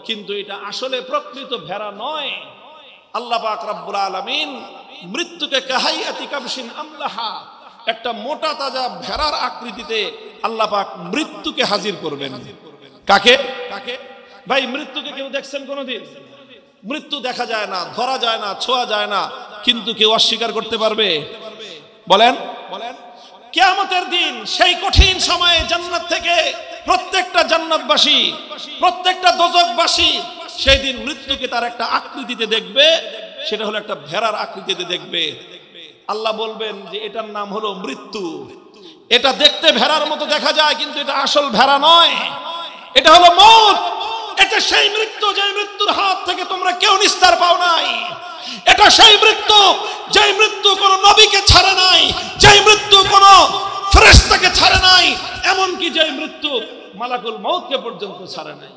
কিন্তু এটা আসলে প্রকৃত ভেড়া নয়। আল্লাহ পাক রব্বুল আলামিন মৃত্যুকে কাহাইয়াতি কাবশিন আমলাহা, একটা মোটা তাজা ভেড়ার আকৃতিতে আল্লাহ পাক মৃত্যুকে হাজির করবেন। কাকে? ভাই মৃত্যুকে কেউ দেখছেন কোনোদিন? মৃত্যু দেখা যায় না, ধরা যায় না, ছোঁয়া যায় না, কিন্তু কেউ অস্বীকার করতে পারবে? বলেন। কিয়ামতের দিন সেই কঠিন সময়ে জান্নাত থেকে প্রত্যেকটা জান্নাতবাসী, প্রত্যেকটা দোজখবাসী সেই দিন মৃত্যুকে তার একটা আকৃতিতে দেখবে, সেটা হলো একটা ভেড়ার আকৃতিতে দেখবে। আল্লাহ বলবেন যে এটার নাম হলো মৃত্যু। এটা দেখতে ভেড়ার মতো দেখা যায়, কিন্তু এটা আসল ভেড়া নয়, এটা হলো মউত। এটা সেই মৃত্যু যে মৃত্যুর হাত থেকে তোমরা কেউ নিস্তার পাও নাই। এটা সেই মৃত্যু যে মৃত্যু কোন নবীকে ছাড়ে নাই, যে মৃত্যু কোন ফেরেশতাকে ছাড়ে নাই, এমনকি যে মৃত্যু মালাকুল মউতকে পর্যন্ত ছাড়ে নাই।